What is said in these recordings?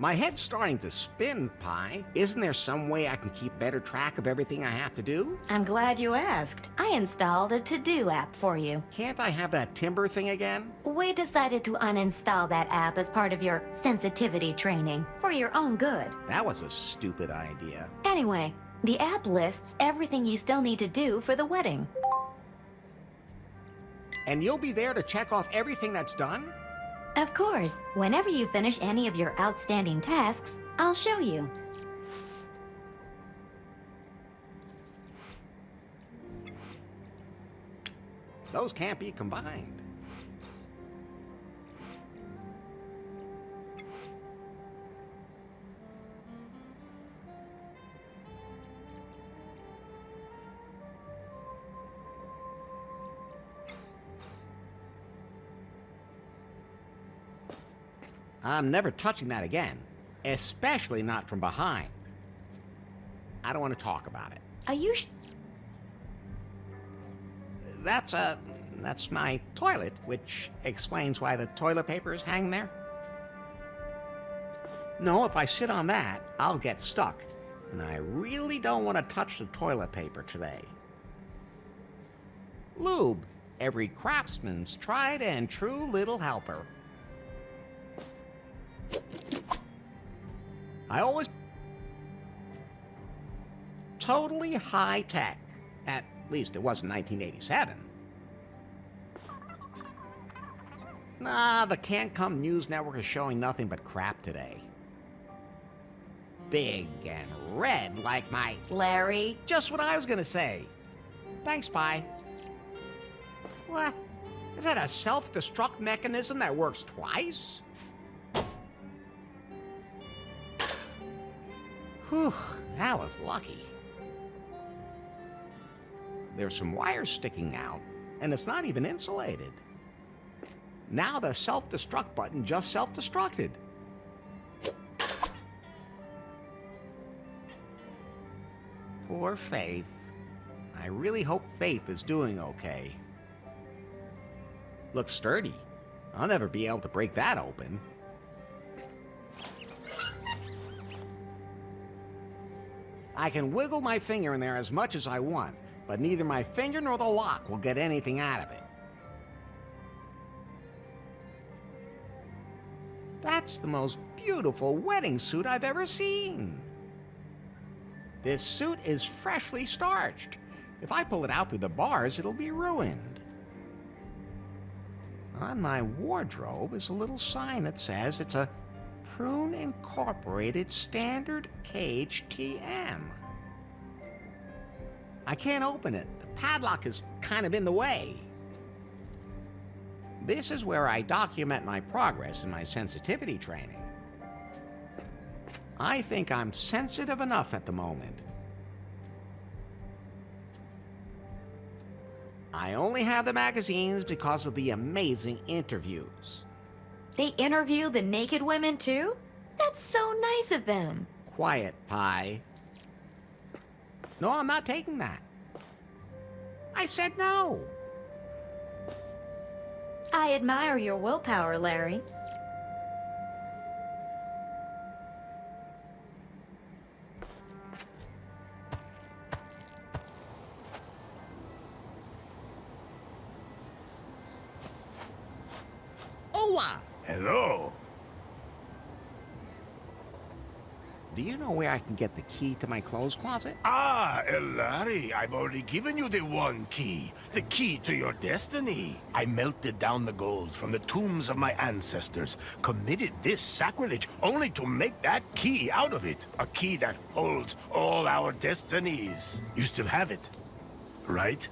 My head's starting to spin, Pi. Isn't there some way I can keep better track of everything I have to do? I'm glad you asked. I installed a to-do app for you. Can't I have that timber thing again? We decided to uninstall that app as part of your sensitivity training, for your own good. That was a stupid idea. Anyway, the app lists everything you still need to do for the wedding. And you'll be there to check off everything that's done? Of course, whenever you finish any of your outstanding tasks, I'll show you. Those can't be combined. I'm never touching that again, especially not from behind. I don't want to talk about it. Are you That's my toilet, which explains why the toilet paper is hanging there. No, if I sit on that, I'll get stuck, and I really don't want to touch the toilet paper today. Lube, every craftsman's tried and true little helper. I always... Totally high tech. At least it was in 1987. Nah, the Cancom News Network is showing nothing but crap today. Big and red like my... Larry? Just what I was gonna say. Thanks, Pi. What? Is that a self-destruct mechanism that works twice? Whew, that was lucky. There's some wires sticking out, and it's not even insulated. Now the self-destruct button just self-destructed. Poor Faith. I really hope Faith is doing okay. Looks sturdy. I'll never be able to break that open. I can wiggle my finger in there as much as I want, but neither my finger nor the lock will get anything out of it. That's the most beautiful wedding suit I've ever seen. This suit is freshly starched. If I pull it out through the bars, it'll be ruined. On my wardrobe is a little sign that says it's a Prune Incorporated Standard Cage TM. I can't open it. The padlock is kind of in the way. This is where I document my progress in my sensitivity training. I think I'm sensitive enough at the moment. I only have the magazines because of the amazing interviews. They interview the naked women too? That's so nice of them. Quiet, Pi. No, I'm not taking that. I said no. I admire your willpower, Larry. Hola! Hello. Do you know where I can get the key to my clothes closet? Ah, Larry, I've already given you the one key. The key to your destiny. I melted down the gold from the tombs of my ancestors, committed this sacrilege only to make that key out of it. A key that holds all our destinies. You still have it, right?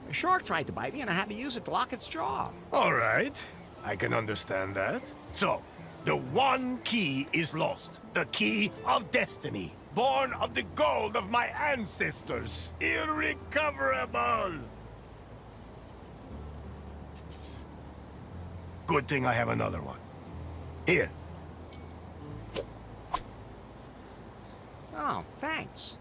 A shark tried to bite me and I had to use it to lock its jaw. All right, I can understand that. So, the one key is lost. The key of destiny. Born of the gold of my ancestors. Irrecoverable! Good thing I have another one. Here. Oh, thanks.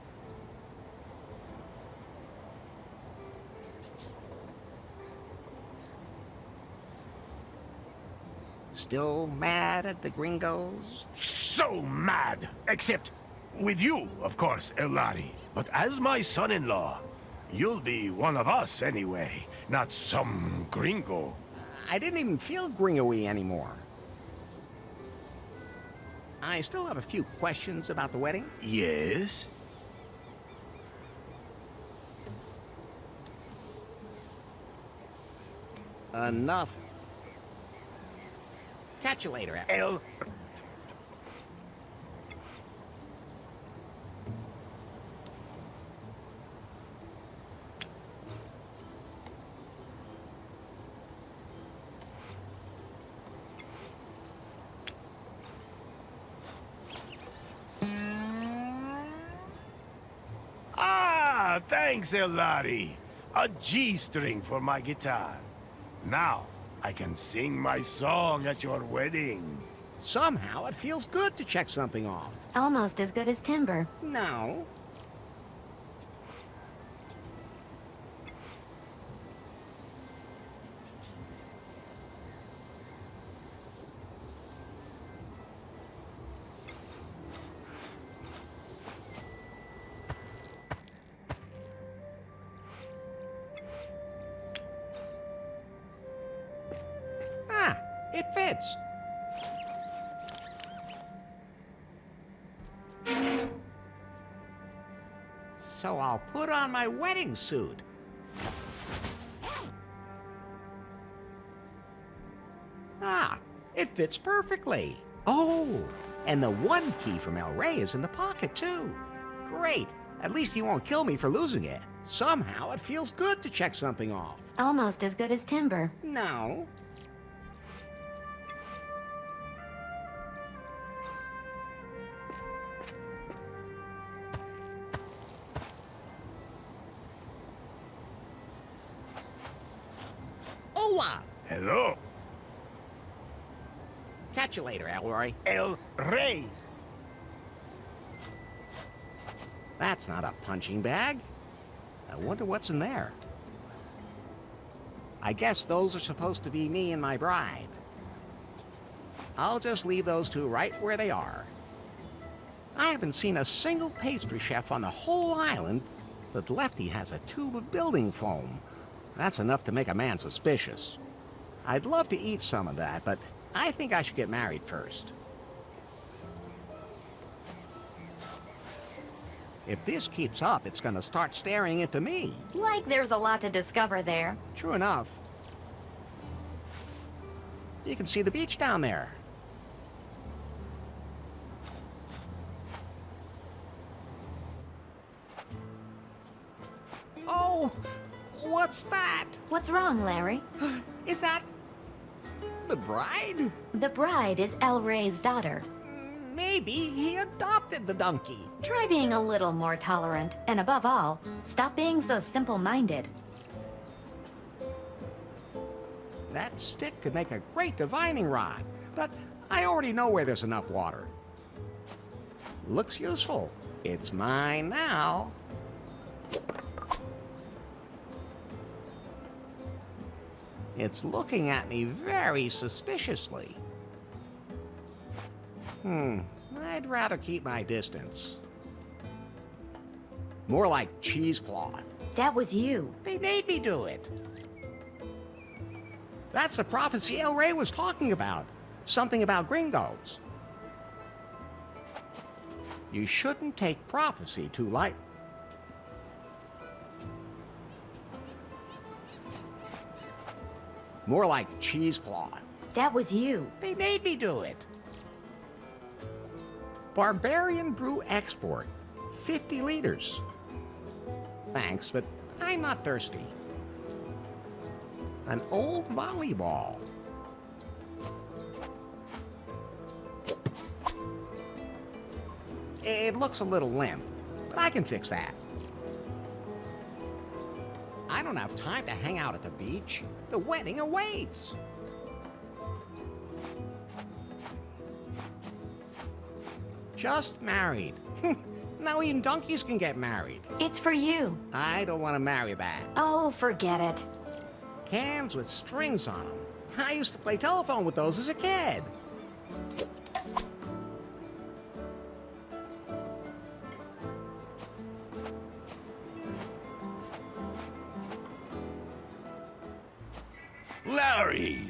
Still mad at the gringos? So mad! Except with you, of course, Larry. But as my son-in-law, you'll be one of us anyway, not some gringo. I didn't even feel gringo-y anymore. I still have a few questions about the wedding. Yes? Enough. Catch you later, El... Ah, thanks, Larry. A G-string for my guitar. Now, I can sing my song at your wedding. Somehow it feels good to check something off. Almost as good as timber. No. Ah, it fits. So I'll put on my wedding suit. Ah, it fits perfectly. Oh, and the one key from El Rey is in the pocket, too. Great. At least he won't kill me for losing it. Somehow it feels good to check something off. Almost as good as timber. No. Hola! Hello, Catch you later, Elroy. El Rey. That's not a punching bag. I wonder what's in there. I guess those are supposed to be me and my bride. I'll just leave those two right where they are. I haven't seen a single pastry chef on the whole island, but Lefty has a tube of building foam. That's enough to make a man suspicious. I'd love to eat some of that, but I think I should get married first. If this keeps up, it's gonna start staring into me. Like there's a lot to discover there. True enough. You can see the beach down there. Oh, what's that? What's wrong, Larry? Is that the bride? The bride is El Rey's daughter. Maybe he adopted the donkey. Try being a little more tolerant, and above all, stop being so simple-minded. That stick could make a great divining rod, but I already know where there's enough water. Looks useful. It's mine now. It's looking at me very suspiciously. I'd rather keep my distance. More like cheesecloth. That was you. They made me do it. That's the prophecy El Rey was talking about. Something about gringos. You shouldn't take prophecy too light. More like cheesecloth. That was you. They made me do it. Barbarian brew export. 50 liters. Thanks, but I'm not thirsty. An old volleyball. It looks a little limp, but I can fix that. I don't have time to hang out at the beach. The wedding awaits. Just married. Now even donkeys can get married. It's for you. I don't want to marry that. Oh, forget it. Cans with strings on them. I used to play telephone with those as a kid. Larry!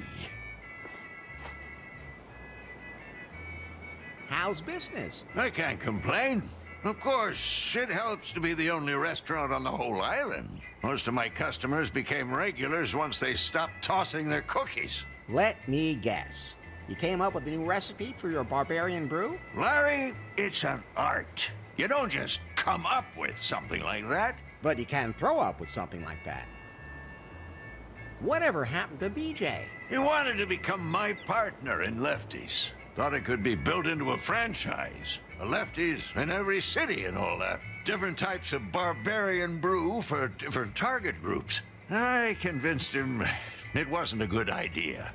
How's business? I can't complain. Of course, it helps to be the only restaurant on the whole island. Most of my customers became regulars once they stopped tossing their cookies. Let me guess. You came up with a new recipe for your barbarian brew? Larry, it's an art. You don't just come up with something like that. But you can throw up with something like that. Whatever happened to BJ? He wanted to become my partner in Lefties. Thought it could be built into a franchise. A Lefties in every city and all that. Different types of barbarian brew for different target groups. I convinced him it wasn't a good idea.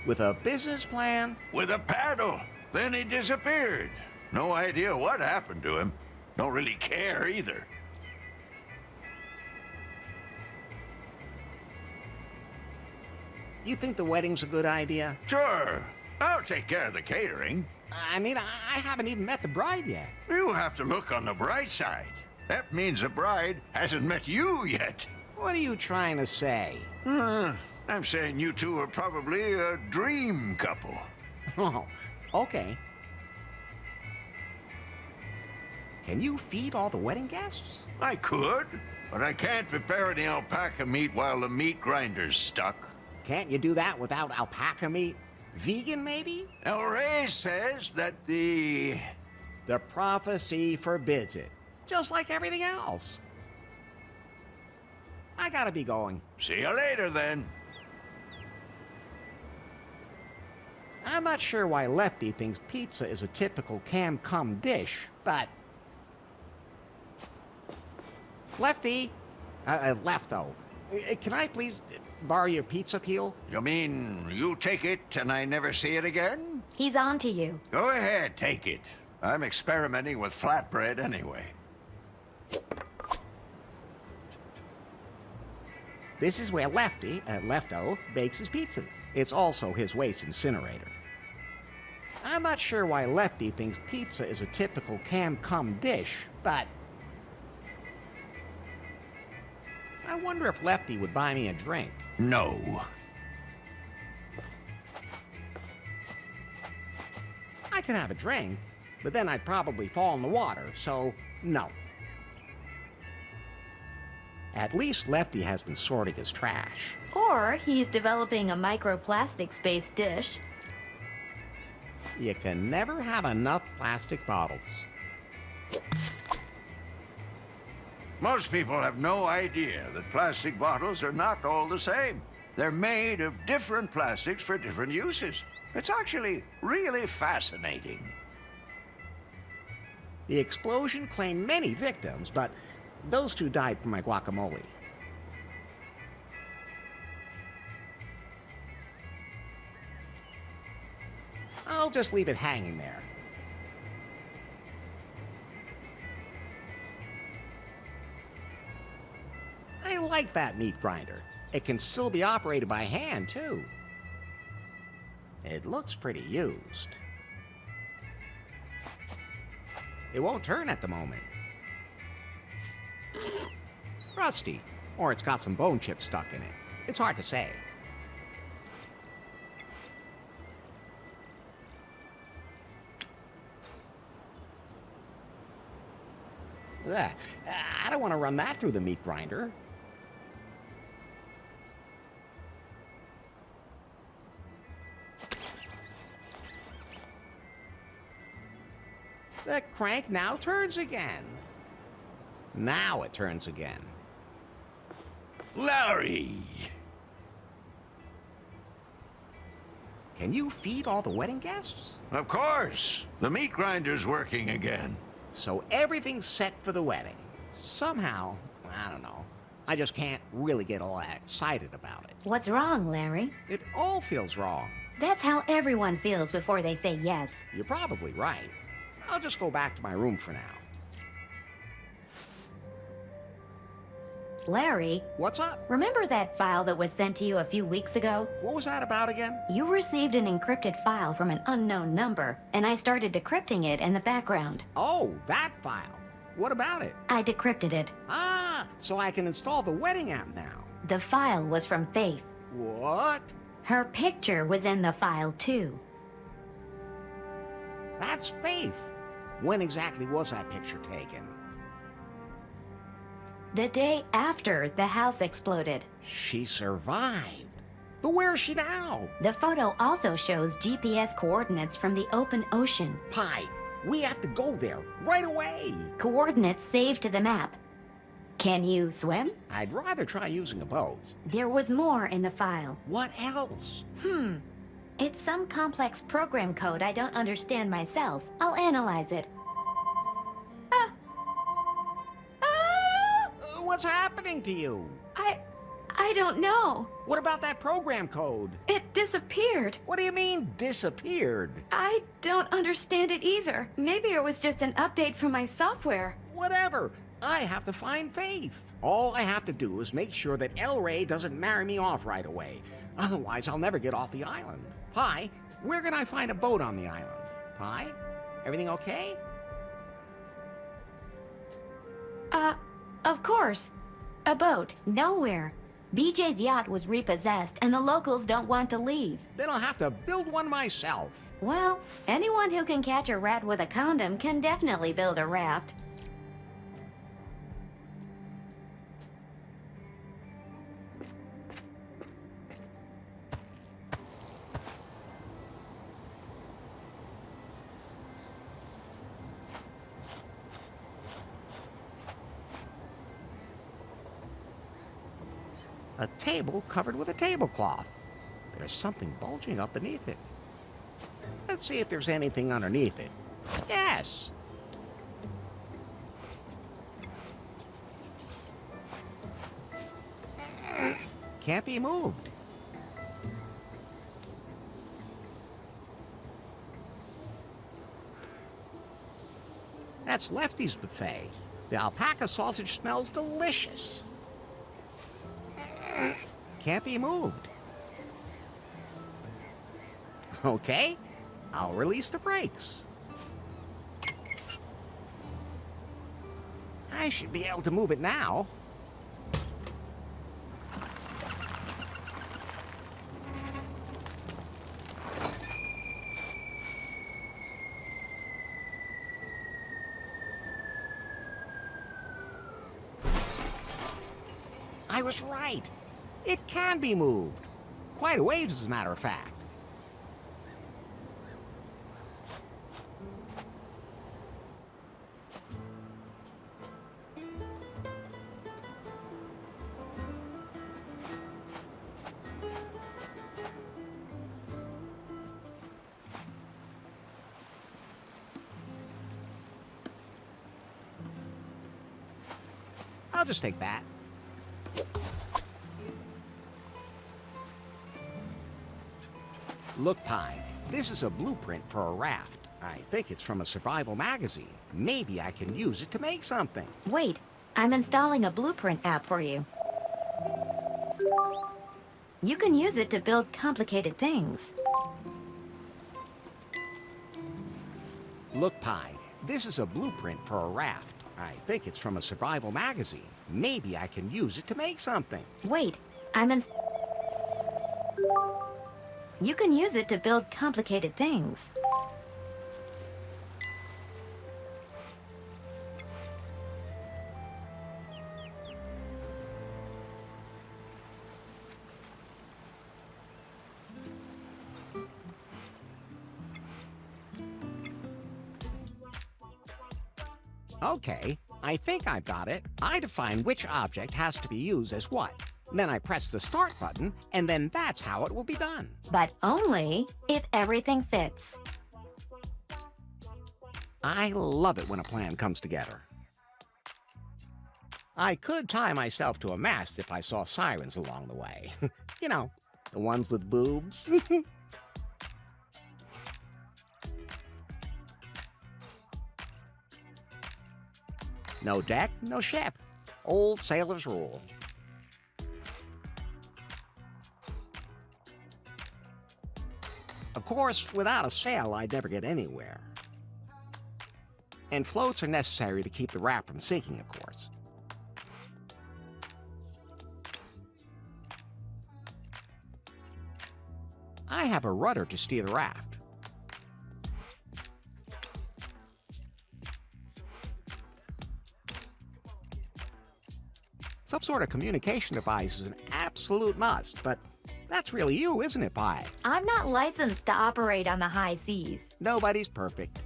With a business plan? With a paddle. Then he disappeared. No idea what happened to him. Don't really care either. You think the wedding's a good idea? Sure. I'll take care of the catering. I mean, I haven't even met the bride yet. You have to look on the bright side. That means the bride hasn't met you yet. What are you trying to say? I'm saying you two are probably a dream couple. Oh, okay. Can you feed all the wedding guests? I could, but I can't prepare any alpaca meat while the meat grinder's stuck. Can't you do that without alpaca meat? Vegan, maybe? El Rey says that the prophecy forbids it. Just like everything else. I gotta be going. See you later, then. I'm not sure why Lefty thinks pizza is a typical cam-cum dish, but... Lefty? Lefto. Can I please borrow your pizza peel? You mean you take it and I never see it again? He's on to you. Go ahead, take it. I'm experimenting with flatbread anyway. This is where Lefty, Lefto, bakes his pizzas. It's also his waste incinerator. I'm not sure why Lefty thinks pizza is a typical cam-cum dish, but... I wonder if Lefty would buy me a drink. No. I could have a drink, but then I'd probably fall in the water, so no. At least Lefty has been sorting his trash. Or he's developing a microplastics-based dish. You can never have enough plastic bottles. Most people have no idea that plastic bottles are not all the same. They're made of different plastics for different uses. It's actually really fascinating. The explosion claimed many victims, but those two died from my guacamole. I'll just leave it hanging there. I like that meat grinder. It can still be operated by hand, too. It looks pretty used. It won't turn at the moment. Rusty, or it's got some bone chips stuck in it. It's hard to say. Ugh, I don't want to run that through the meat grinder. The crank now turns again. Now it turns again. Larry! Can you feed all the wedding guests? Of course. The meat grinder's working again. So everything's set for the wedding. Somehow, I don't know, I just can't really get all that excited about it. What's wrong, Larry? It all feels wrong. That's how everyone feels before they say yes. You're probably right. I'll just go back to my room for now. Larry, What's up? remember that file that was sent to you a few weeks ago? What was that about again? You received an encrypted file from an unknown number, and I started decrypting it in the background. Oh, that file. What about it? I decrypted it. Ah, so I can install the wedding app now. The file was from Faith. What? Her picture was in the file, too. That's Faith. When exactly was that picture taken? The day after the house exploded. She survived. But where is she now? The photo also shows GPS coordinates from the open ocean. Pi, we have to go there right away. Coordinates saved to the map. Can you swim? I'd rather try using a boat. There was more in the file. What else? It's some complex program code I don't understand myself. I'll analyze it. What's happening to you? I don't know. What about that program code? It disappeared. What do you mean, disappeared? I don't understand it either. Maybe it was just an update from my software. Whatever. I have to find Faith. All I have to do is make sure that El Rey doesn't marry me off right away. Otherwise, I'll never get off the island. Pi, where can I find a boat on the island? Pi, everything okay? Of course. A boat. Nowhere. BJ's yacht was repossessed and the locals don't want to leave. Then I'll have to build one myself. Well, anyone who can catch a rat with a condom can definitely build a raft. A table covered with a tablecloth. There's something bulging up beneath it. Let's see if there's anything underneath it. Yes! Can't be moved. That's Lefty's buffet. The alpaca sausage smells delicious. Can't be moved. Okay, I'll release the brakes. I should be able to move it now. I was right. It can be moved. Quite a ways, as a matter of fact. I'll just take that. Look, Pi, this is a blueprint for a raft. I think it's from a survival magazine. Maybe I can use it to make something. Wait, I'm installing a blueprint app for you. You can use it to build complicated things. Look, Pi, this is a blueprint for a raft. I think it's from a survival magazine. Maybe I can use it to make something. Wait, You can use it to build complicated things. Okay, I think I've got it. I define which object has to be used as what. Then I press the start button, and then that's how it will be done. But only if everything fits. I love it when a plan comes together. I could tie myself to a mast if I saw sirens along the way. You know, the ones with boobs. No deck, no ship. Old sailor's rule. Of course, without a sail, I'd never get anywhere. And floats are necessary to keep the raft from sinking, of course. I have a rudder to steer the raft. Some sort of communication device is an absolute must, but that's really you, isn't it, Pi? I'm not licensed to operate on the high seas. Nobody's perfect.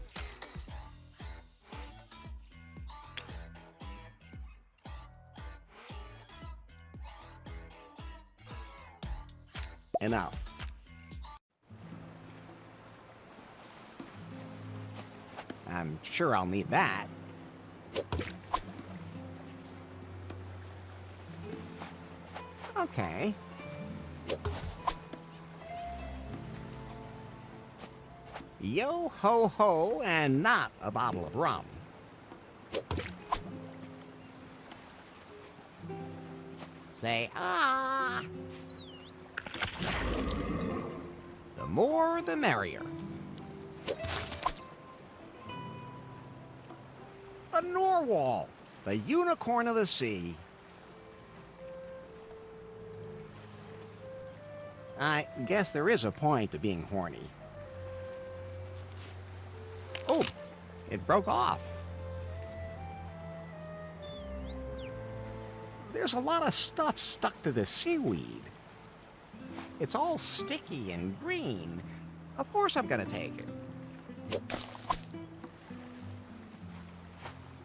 Enough. I'm sure I'll need that. Okay. Yo ho ho, and not a bottle of rum. Say ah. The more the merrier. A narwhal, the unicorn of the sea. I guess there is a point to being horny. Oh, it broke off. There's a lot of stuff stuck to the seaweed. It's all sticky and green. Of course I'm gonna take it.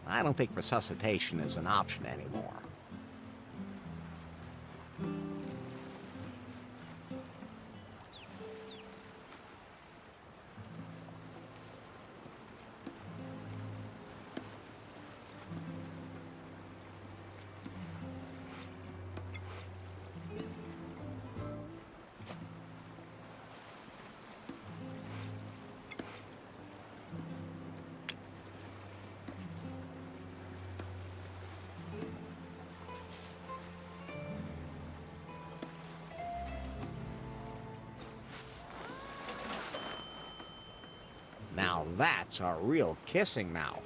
I don't think resuscitation is an option anymore. Now that's a real kissing mouth.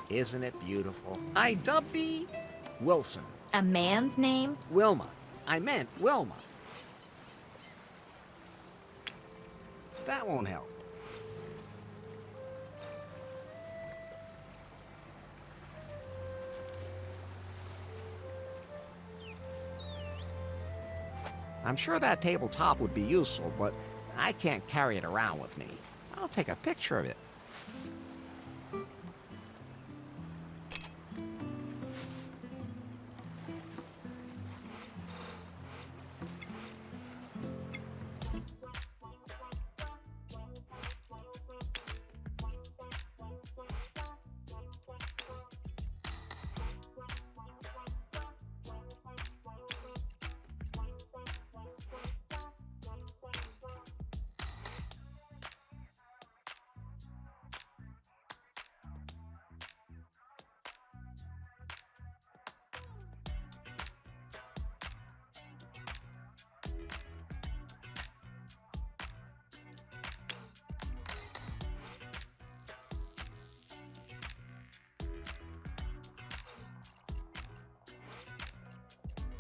Isn't it beautiful? I dub thee Wilson. A man's name? Wilma. I meant Wilma. That won't help. I'm sure that tabletop would be useful, but I can't carry it around with me. I'll take a picture of it.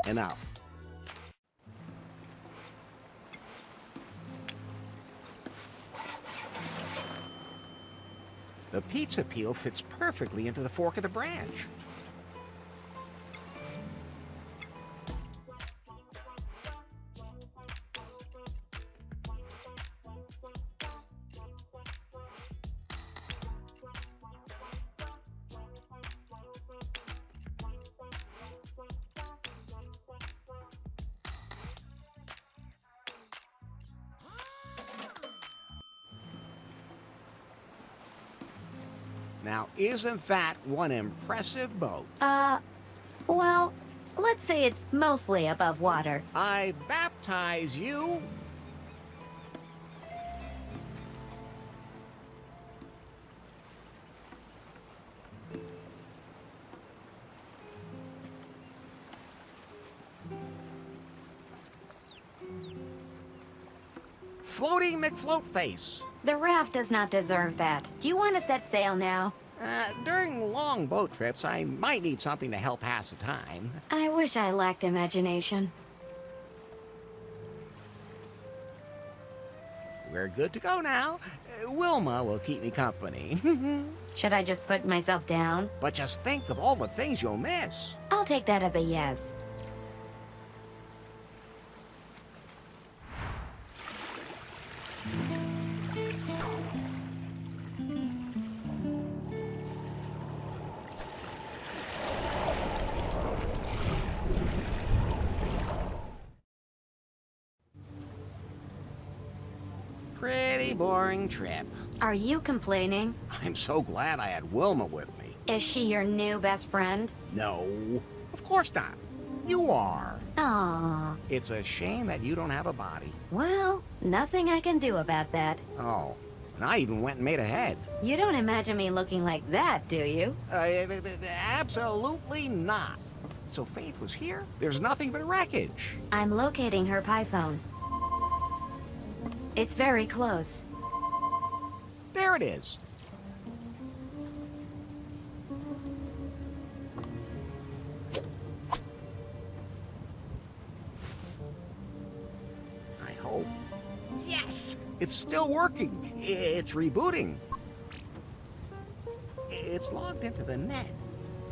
Enough. The pizza peel fits perfectly into the fork of the branch. Now, isn't that one impressive boat? Well, let's say it's mostly above water. I baptize you. Floating McFloatface. The raft does not deserve that. Do you want to set sail now? During long boat trips, I might need something to help pass the time. I wish I lacked imagination. We're good to go now. Wilma will keep me company. Should I just put myself down? But just think of all the things you'll miss. I'll take that as a yes. Pretty boring trip. Are you complaining? I'm so glad I had Wilma with me. Is she your new best friend? No, of course not. You are. Aww. It's a shame that you don't have a body. Well, nothing I can do about that. Oh, and I even went and made a head. You don't imagine me looking like that, do you? Absolutely not. So Faith was here? There's nothing but wreckage. I'm locating her pie phone. It's very close. There it is. I hope. Yes! It's still working. It's rebooting. It's logged into the net.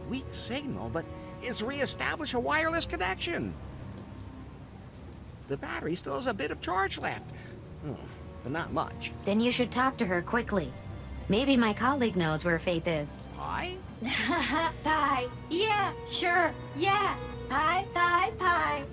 Weak signal, but it's reestablished a wireless connection. The battery still has a bit of charge left. But not much. Then you should talk to her quickly. Maybe my colleague knows where Faith is. Pie? Pie. Yeah, sure. Yeah. Pie, pie, pie.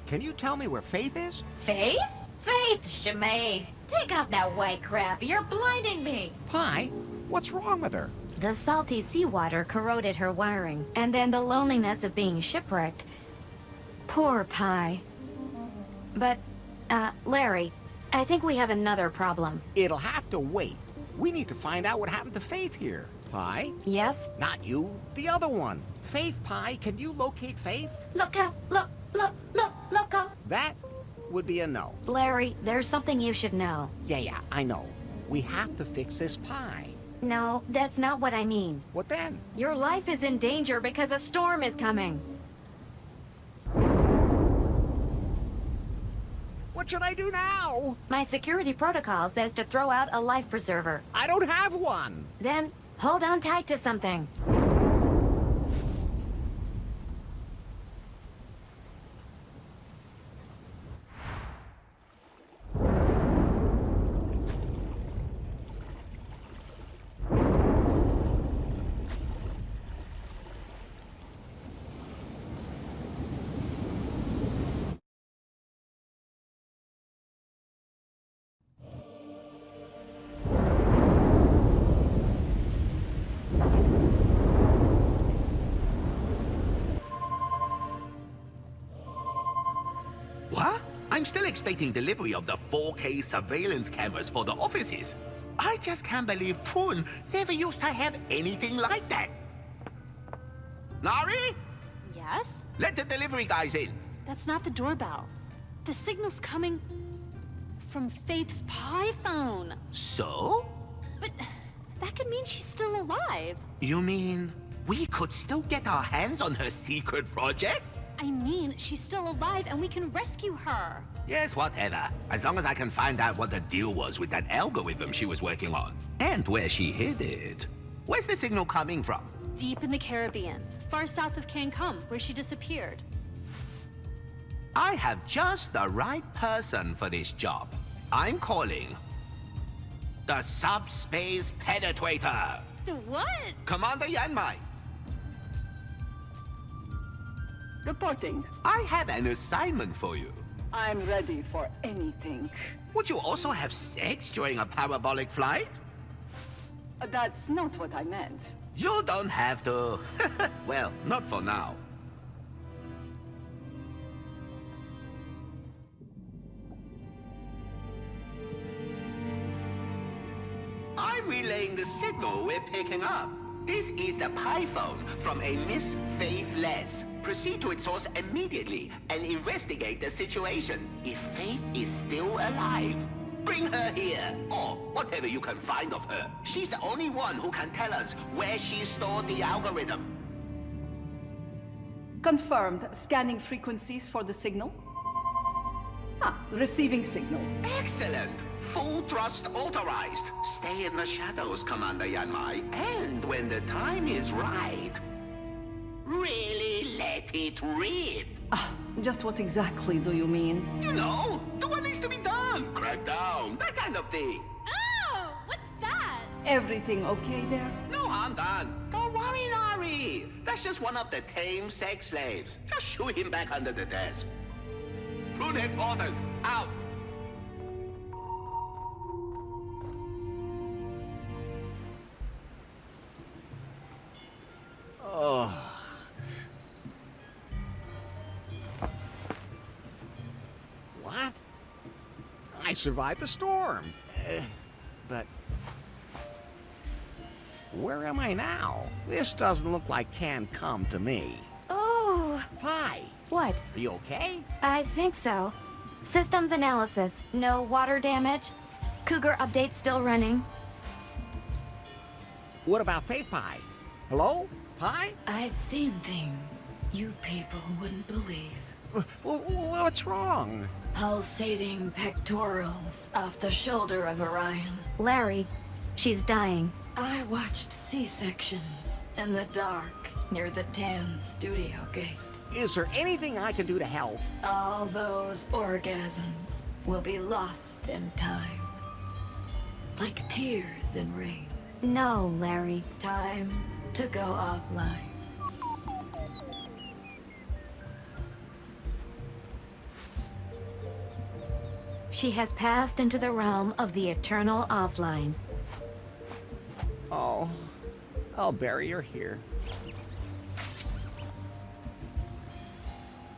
Can you tell me where Faith is? Faith? Faith, Shimei. Take off that white crap. You're blinding me. Pie? What's wrong with her? The salty seawater corroded her wiring, and then the loneliness of being shipwrecked. Poor Pie. But, Larry, I think we have another problem. It'll have to wait. We need to find out what happened to Faith here. Pie? Yes? Not you. The other one. Faith, Pie, can you locate Faith? Look. That would be a no. Larry, there's something you should know. Yeah, I know. We have to fix this Pie. No, that's not what I mean. What then? Your life is in danger because a storm is coming. What should I do now? My security protocol says to throw out a life preserver. I don't have one. Then, hold on tight to something. What? I'm still expecting delivery of the 4K surveillance cameras for the offices. I just can't believe Prune never used to have anything like that. Lari? Yes? Let the delivery guys in. That's not the doorbell. The signal's coming from Faith's pie phone. So? But that could mean she's still alive. You mean we could still get our hands on her secret project? I mean, she's still alive and we can rescue her. Yes, whatever. As long as I can find out what the deal was with that algorithm she was working on. And where she hid it. Where's the signal coming from? Deep in the Caribbean, far south of Cancun, where she disappeared. I have just the right person for this job. I'm calling the Subspace Penetrator. The what? Commander Yanmai. Reporting. I have an assignment for you. I'm ready for anything. Would you also have sex during a parabolic flight? That's not what I meant. You don't have to. Well, not for now. I'm relaying the signal we're picking up. This is the pie phone from a Miss Faithless. Proceed to its source immediately and investigate the situation. If Faith is still alive, bring her here, or whatever you can find of her. She's the only one who can tell us where she stored the algorithm. Confirmed. Scanning frequencies for the signal. Receiving signal. Excellent! Full thrust authorized. Stay in the shadows, Commander Yanmai. And when the time is right, really let it rip. Just what exactly do you mean? You know, do what needs to be done. Crack down, that kind of thing. Oh, what's that? Everything okay there? No, I'm done. Don't worry, Lari. That's just one of the tame sex slaves. Just shoot him back under the desk. Prune headquarters, out. What? I survived the storm. But where am I now? This doesn't look like can come to me. Oh, Pie, what? are you okay? I think so. Systems analysis. No water damage. Cougar update still running. What about Faith Pie? Hello? Pie? I've seen things you people wouldn't believe. What's wrong? Pulsating pectorals off the shoulder of Orion. Larry, she's dying. I watched C-sections in the dark near the tan studio gate. Is there anything I can do to help? All those orgasms will be lost in time. Like tears in rain. No, Larry. Time to go offline. She has passed into the realm of the eternal offline. Oh, I'll bury her here.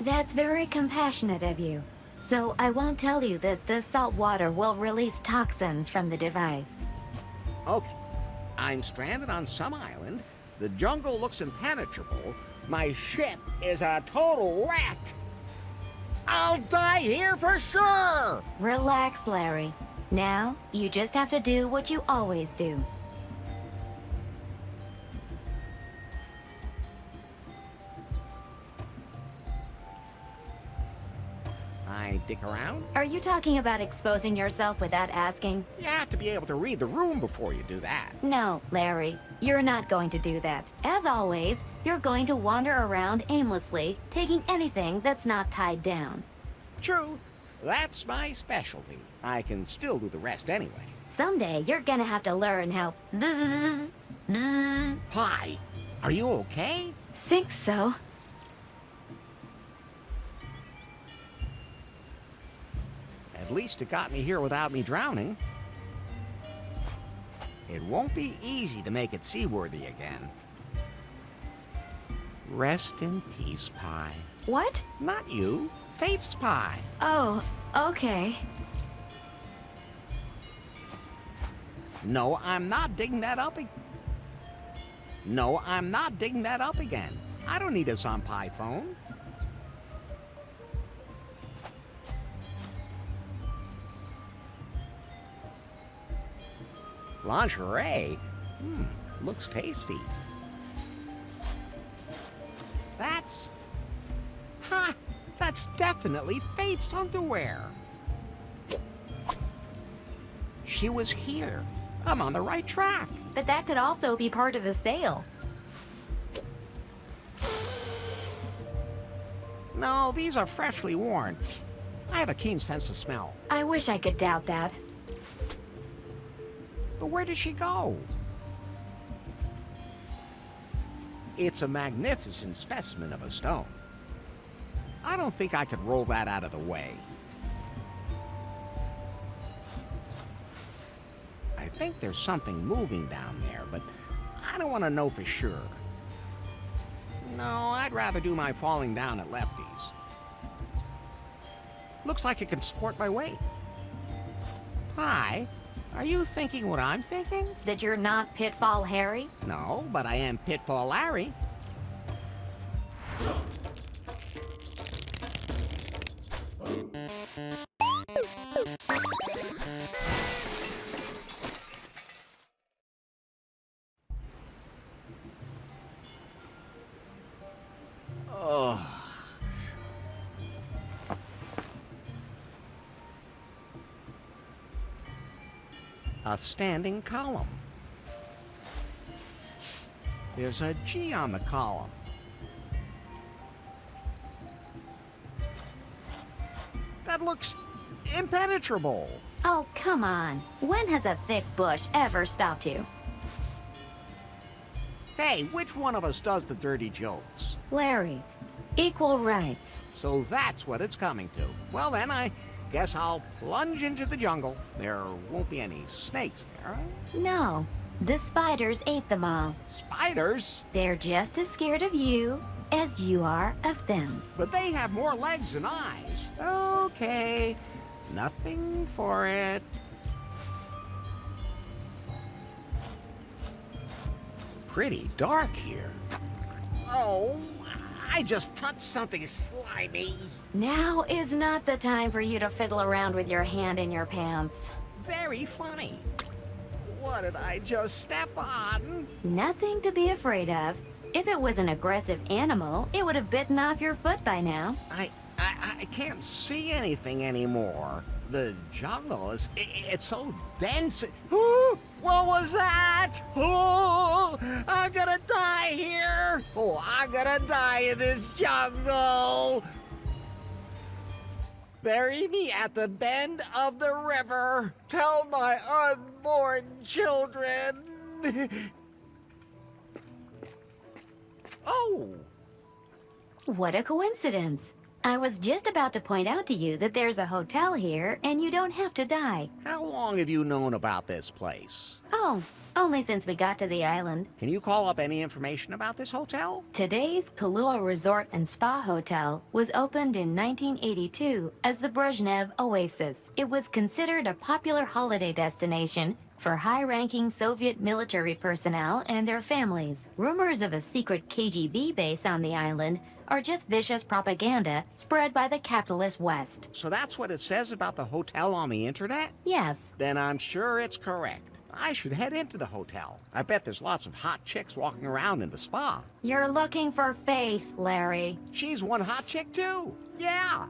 That's very compassionate of you. So I won't tell you that the salt water will release toxins from the device. Okay, I'm stranded on some island. The jungle looks impenetrable. My ship is a total wreck. I'll die here for sure! Relax, Larry. Now, you just have to do what you always do. I dick around? Are you talking about exposing yourself without asking? You have to be able to read the room before you do that. No, Larry. You're not going to do that. As always, you're going to wander around aimlessly, taking anything that's not tied down. True, that's my specialty. I can still do the rest anyway. Someday, you're gonna have to learn how... Pie, are you okay? Think so. At least it got me here without me drowning. It won't be easy to make it seaworthy again. Rest in peace, Pie. What? Not you. Faith's Pie. Oh, okay. No, I'm not digging that up No, I'm not digging that up again. I don't need a Zombie phone. Lingerie? Looks tasty. That's... Ha! That's definitely Faith's underwear. She was here. I'm on the right track. But that could also be part of the sale. No, these are freshly worn. I have a keen sense of smell. I wish I could doubt that. But where did she go? It's a magnificent specimen of a stone. I don't think I could roll that out of the way. I think there's something moving down there, but I don't want to know for sure. No, I'd rather do my falling down at Lefty's. Looks like it can support my weight. Hi. Are you thinking what I'm thinking? That you're not Pitfall Harry? No, but I am Pitfall Larry. A standing column. There's a G on the column. That looks impenetrable. Oh, come on. When has a thick bush ever stopped you? Hey, which one of us does the dirty jokes? Larry, equal rights. So that's what it's coming to. Well then, I guess I'll plunge into the jungle. There won't be any snakes there. No, the spiders ate them all. Spiders? They're just as scared of you as you are of them. But they have more legs than eyes. Okay, nothing for it. Pretty dark here. Oh, I just touched something slimy. Now is not the time for you to fiddle around with your hand in your pants. Very funny. What did I just step on? Nothing to be afraid of. If it was an aggressive animal, it would have bitten off your foot by now. I can't see anything anymore. The jungle is, it's so dense. Ooh, what was that? Oh, I'm gonna die here. Oh, I'm gonna die in this jungle. Bury me at the bend of the river. Tell my unborn children. Oh. What a coincidence. I was just about to point out to you that there's a hotel here and you don't have to die. How long have you known about this place? Oh, only since we got to the island. Can you call up any information about this hotel? Today's Kahlua Resort and Spa Hotel was opened in 1982 as the Brezhnev Oasis. It was considered a popular holiday destination for high-ranking Soviet military personnel and their families. Rumors of a secret KGB base on the island are just vicious propaganda spread by the capitalist West. So that's what it says about the hotel on the internet? Yes. Then I'm sure it's correct. I should head into the hotel. I bet there's lots of hot chicks walking around in the spa. You're looking for Faith, Larry. She's one hot chick too. Yeah.